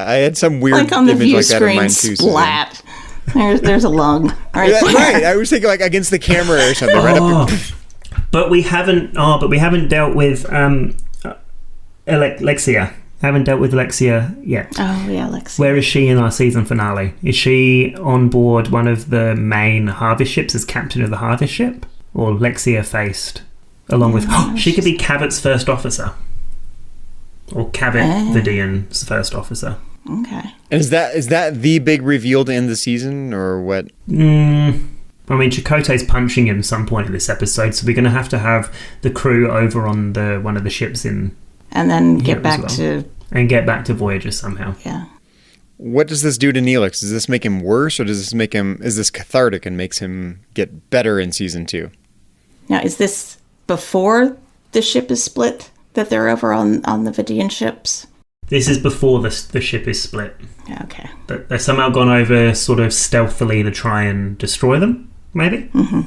had some weird like on the image view like that in mind too. Splat. There's a lung. Right, right. I was thinking against the camera or something. Right up. But we haven't dealt with Lexia. Haven't dealt with Lexia yet. Oh yeah, Lexia. Where is she in our season finale? Is she on board one of the main harvest ships as captain of the harvest ship, or Lexia faced along with? She could be Cavitt's first officer, or Cavitt Vidiian's first officer. Okay. And is that the big reveal to end the season, or what? I mean, Chakotay's punching him some point in this episode, so we're going to have the crew over on one of the ships in. And then get back to Voyager somehow. Yeah. what does this do to Neelix? Does this make him worse, or is this cathartic and makes him get better in season 2? Now, is this before the ship is split, that they're over on the Vidiian ships? This is before the ship is split. Okay. But they've somehow gone over sort of stealthily to try and destroy them, maybe? Mm-hmm.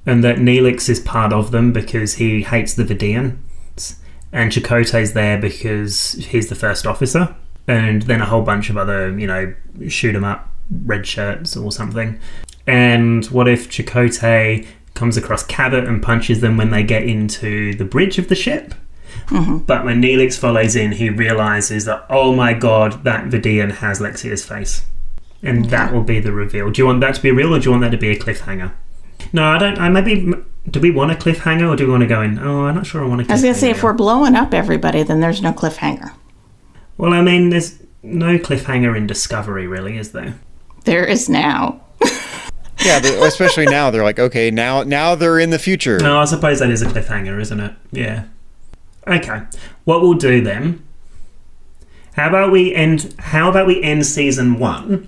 And that Neelix is part of them because he hates the Vidiians. And Chakotay's there because he's the first officer. And then a whole bunch of other, shoot 'em up red shirts or something. And what if Chakotay comes across Cabot and punches them when they get into the bridge of the ship? Mm-hmm. But when Neelix follows in, he realises that, oh my god, that Vidiian has Lexia's face. And that will be the reveal. Do you want that to be real, or do you want that to be a cliffhanger? No, I don't. Do we want a cliffhanger, or do we want to go in? Oh, I'm not sure I want a cliffhanger. I was going to say, if we're blowing up everybody, then there's no cliffhanger. Well, I mean, there's no cliffhanger in Discovery, really, is there? There is now. Yeah, especially now. They're like, okay, now they're in the future. No, I suppose that is a cliffhanger, isn't it? Yeah. Okay. What we'll do then? How about we end season 1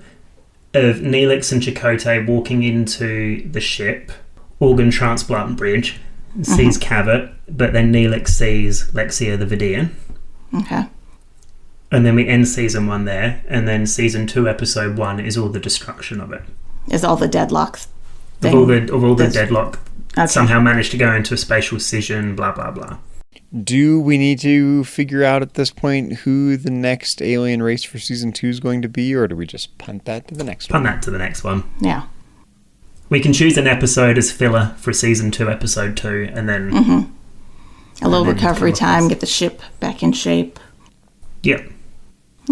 of Neelix and Chakotay walking into the ship, organ transplant bridge, sees Cabot, but then Neelix sees Lexia the Vidiian. Okay. And then we end season 1 there, and then season 2, episode 1 is all the destruction of it. Is all the deadlocks of all the deadlock somehow managed to go into a spatial scission, blah blah blah. Do we need to figure out at this point who the next alien race for season 2 is going to be, or do we just punt that to the next one? Punt that to the next one. Yeah. We can choose an episode as filler for season 2, episode 2, and then a little recovery time, get the ship back in shape. Yep.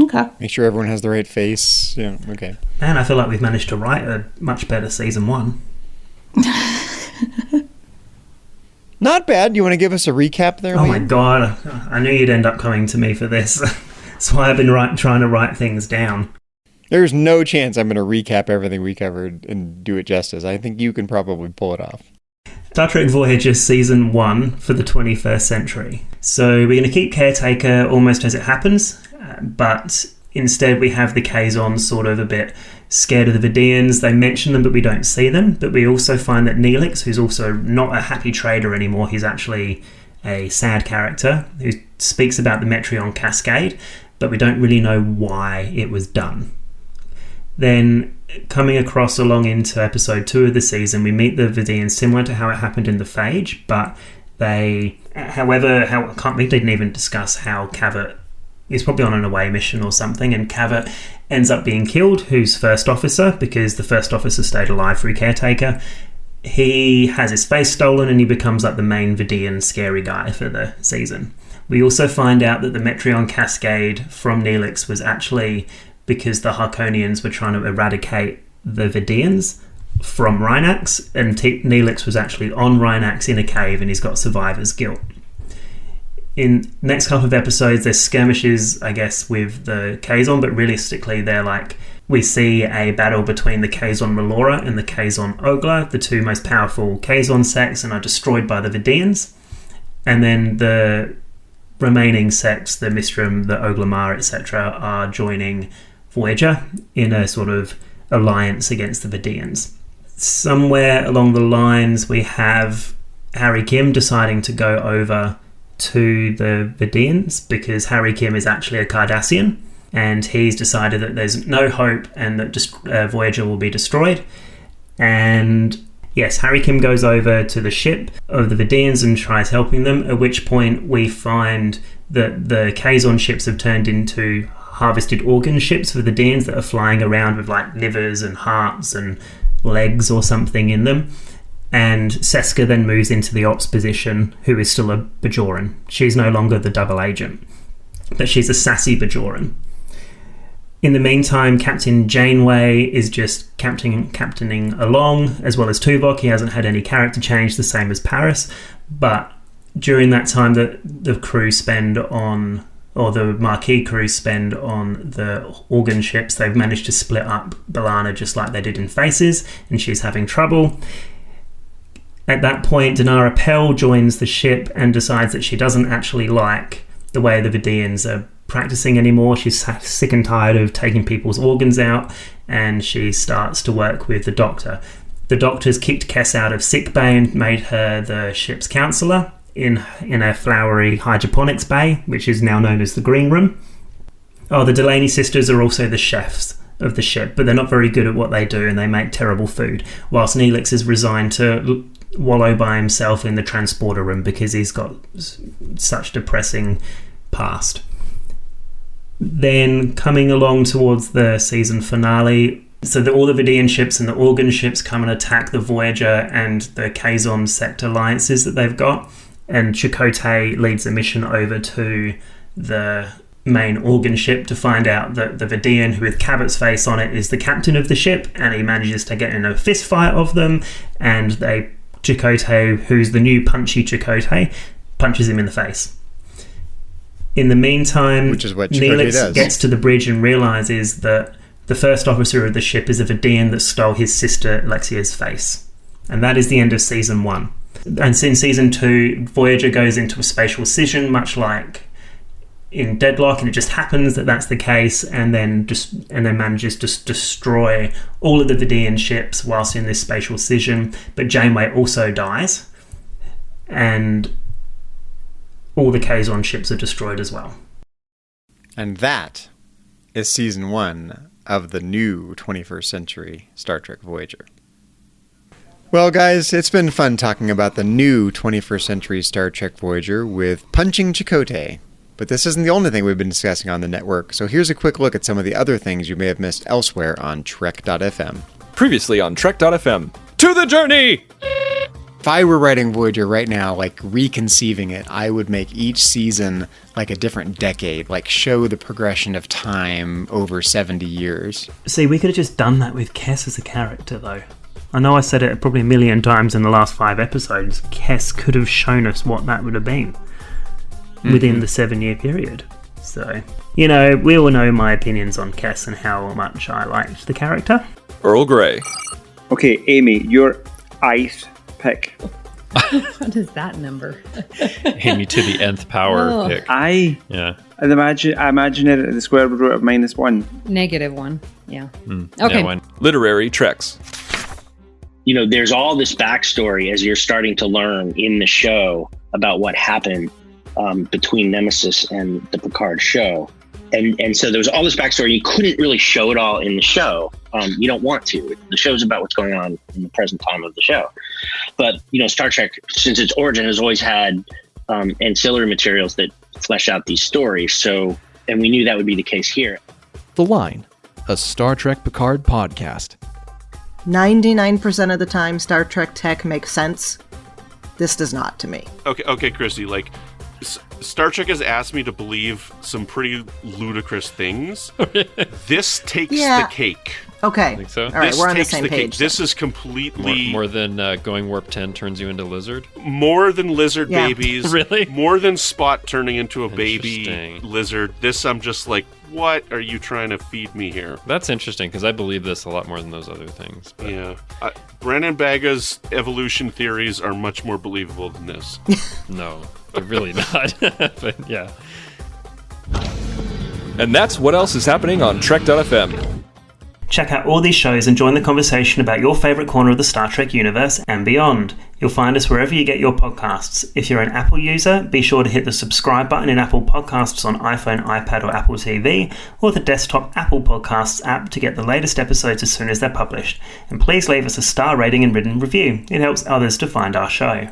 Okay. Make sure everyone has the right face. Yeah, okay. Man, I feel like we've managed to write a much better season 1. Not bad. You want to give us a recap there, Oh Liam? my god, I knew you'd end up coming to me for this. That's why I've been trying to write things down. There's no chance I'm going to recap everything we covered and do it justice. I think you can probably pull it off. Star Trek Voyager Season 1 for the 21st century. So we're going to keep Caretaker almost as it happens, but instead we have the Kazon sort of a bit scared of the Vidiians. They mention them, but we don't see them. But we also find that Neelix, who's also not a happy trader anymore, he's actually a sad character who speaks about the Metreon Cascade, but we don't really know why it was done. Then, coming across along into episode 2 of the season, we meet the Vidiians similar to how it happened in the Phage, but we didn't even discuss how Cabot is probably on an away mission or something, and Cabot ends up being killed, who's first officer, because the first officer stayed alive through Caretaker. He has his face stolen, and he becomes like the main Vidiian scary guy for the season. We also find out that the Metreon Cascade from Neelix was actually because the Harkonians were trying to eradicate the Vidiians from Rhinax, and Neelix was actually on Rhinax in a cave, and he's got survivor's guilt. In next couple of episodes, there's skirmishes, I guess, with the Kazon, but realistically, they're like, we see a battle between the Kazon Melora and the Kazon Ogla, the two most powerful Kazon sects, and are destroyed by the Vidiians. And then the remaining sects, the Mistram, the Oglamar, etc., are joining Voyager in a sort of alliance against the Vidiians. Somewhere along the lines, we have Harry Kim deciding to go over to the Vidiians because Harry Kim is actually a Cardassian, and he's decided that there's no hope and that Voyager will be destroyed. And yes, Harry Kim goes over to the ship of the Vidiians and tries helping them, at which point we find that the Kazon ships have turned into harvested organ ships for the Vidiians that are flying around with like livers and hearts and legs or something in them. And Seska then moves into the ops position, who is still a Bajoran. She's no longer the double agent, but she's a sassy Bajoran. In the meantime, Captain Janeway is just captaining along, as well as Tuvok. He hasn't had any character change, the same as Paris. But during that time that the crew spend on, or the Marquis crew spend on the organ ships, they've managed to split up B'Elanna just like they did in Faces, and she's having trouble. At that point, Dinara Pell joins the ship and decides that she doesn't actually like the way the Vidiians are practicing anymore. She's sick and tired of taking people's organs out, and she starts to work with the Doctor. The Doctor's kicked Kes out of sickbay and made her the ship's counsellor in a flowery hydroponics bay, which is now known as the Green Room. Oh, the Delaney sisters are also the chefs of the ship, but they're not very good at what they do, and they make terrible food, whilst Neelix is resigned to wallow by himself in the transporter room because he's got such depressing past. Then coming along towards the season finale, so all the Vidiian ships and the organ ships come and attack the Voyager and the Kazon sect alliances that they've got, and Chakotay leads a mission over to the main organ ship to find out that the Vidiian who with Cabot's face on it is the captain of the ship, and he manages to get in a fist fight of them, and Chakotay, who's the new punchy Chakotay, punches him in the face. In the meantime, which is what Chakotay does. Gets to the bridge and realizes that the first officer of the ship is a Vidiian that stole his sister Alexia's face. And that is the end of season 1. And in season 2, Voyager goes into a spatial scission, much like in Deadlock, and it just happens that that's the case, and then manages to destroy all of the Vidiian ships whilst in this spatial scission. But Janeway also dies, and all the Kazon ships are destroyed as well. And that is season 1 of the new 21st century Star Trek Voyager. Well, guys, it's been fun talking about the new 21st century Star Trek Voyager with Punching Chakotay. But this isn't the only thing we've been discussing on the network, so here's a quick look at some of the other things you may have missed elsewhere on Trek.fm. Previously on Trek.fm. To the journey! If I were writing Voyager right now, like reconceiving it, I would make each season like a different decade, like show the progression of time over 70 years. See, we could have just done that with Kes as a character, though. I know I said it probably a million times in the last 5 episodes. Kes could have shown us what that would have been within the 7-year period. So, we all know my opinions on Kes and how much I liked the character. Earl Grey. Okay, Amy, your ice pick. What is that number? Amy to the nth power pick. I imagine it at the square root of -1. -1. Yeah. Okay. Yeah, literary Treks. There's all this backstory as you're starting to learn in the show about what happened between Nemesis and the Picard show. And so there was all this backstory. You couldn't really show it all in the show. You don't want to. The show's about what's going on in the present time of the show. But, Star Trek, since its origin, has always had ancillary materials that flesh out these stories. And we knew that would be the case here. The Line, a Star Trek Picard podcast. 99% of the time, Star Trek tech makes sense. This does not to me. Okay, Christy, Star Trek has asked me to believe some pretty ludicrous things. This takes the cake. Okay. I think so. All right, we're on the same page. This is completely... More than going warp 10 turns you into lizard? More than lizard babies. Really? More than Spot turning into a baby lizard. This, I'm just like, what are you trying to feed me here? That's interesting, because I believe this a lot more than those other things. But. Yeah. Brandon Baga's evolution theories are much more believable than this. No, they're really not. But yeah. And that's what else is happening on Trek.fm. Check out all these shows and join the conversation about your favourite corner of the Star Trek universe and beyond. You'll find us wherever you get your podcasts. If you're an Apple user, be sure to hit the subscribe button in Apple Podcasts on iPhone, iPad or Apple TV, or the desktop Apple Podcasts app to get the latest episodes as soon as they're published. And please leave us a star rating and written review. It helps others to find our show.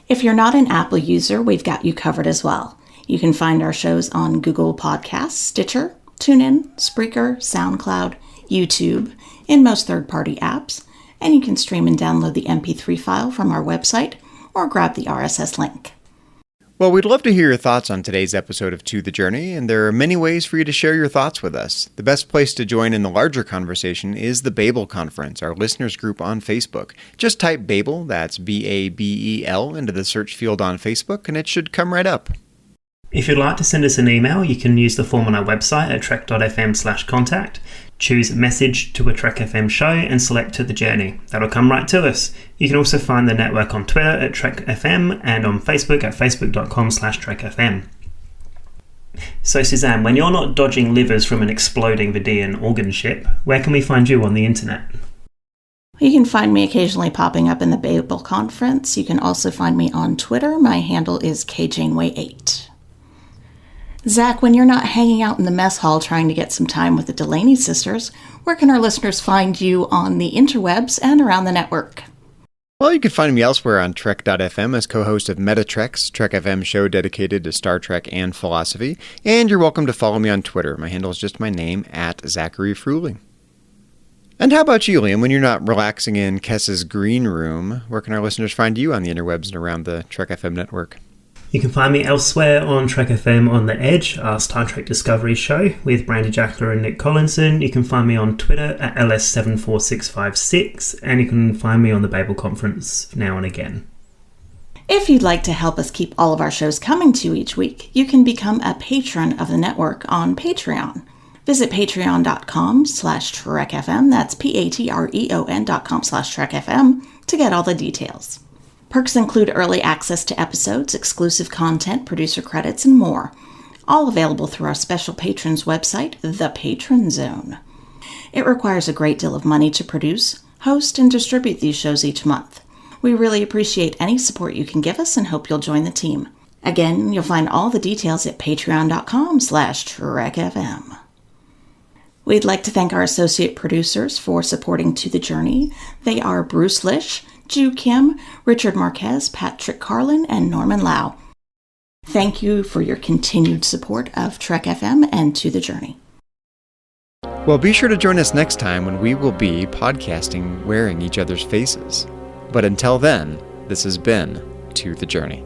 If you're not an Apple user, we've got you covered as well. You can find our shows on Google Podcasts, Stitcher, TuneIn, Spreaker, SoundCloud, YouTube, and most third-party apps, and you can stream and download the MP3 file from our website or grab the RSS link. Well, we'd love to hear your thoughts on today's episode of To the Journey, and there are many ways for you to share your thoughts with us. The best place to join in the larger conversation is the Babel Conference, our listeners group on Facebook. Just type Babel, that's B-A-B-E-L, into the search field on Facebook, and it should come right up. If you'd like to send us an email, you can use the form on our website at trek.fm/contact. Choose Message to a Trek FM show and select To the Journey. That'll come right to us. You can also find the network on Twitter at Trek FM and on Facebook at facebook.com/TrekFM. So, Suzanne, when you're not dodging livers from an exploding Vidiian organ ship, where can we find you on the internet? You can find me occasionally popping up in the Babel Conference. You can also find me on Twitter. My handle is KJaneway8. Zach, when you're not hanging out in the mess hall trying to get some time with the Delaney sisters, where can our listeners find you on the interwebs and around the network? Well, you can find me elsewhere on Trek.fm as co-host of Metatrek's Trek FM show dedicated to Star Trek and philosophy. And you're welcome to follow me on Twitter. My handle is just my name, @Zachary Fruhling. And how about you, Liam? When you're not relaxing in Kess's green room, where can our listeners find you on the interwebs and around the Trek FM network? You can find me elsewhere on Trek FM On The Edge, our Star Trek Discovery show with Brandy Jackler and Nick Collinson. You can find me on Twitter at LS74656, and you can find me on the Babel Conference now and again. If you'd like to help us keep all of our shows coming to you each week, you can become a patron of the network on Patreon. Visit patreon.com/TrekFM, that's patreon.com/TrekFM, to get all the details. Perks include early access to episodes, exclusive content, producer credits, and more. All available through our special patrons website, The Patron Zone. It requires a great deal of money to produce, host, and distribute these shows each month. We really appreciate any support you can give us and hope you'll join the team. Again, you'll find all the details at patreon.com/TrekFM. We'd like to thank our associate producers for supporting To The Journey. They are Bruce Lish, Ju Kim, Richard Marquez, Patrick Carlin, and Norman Lau. Thank you for your continued support of Trek FM and To The Journey. Well, be sure to join us next time when we will be podcasting wearing each other's faces. But until then, this has been To The Journey.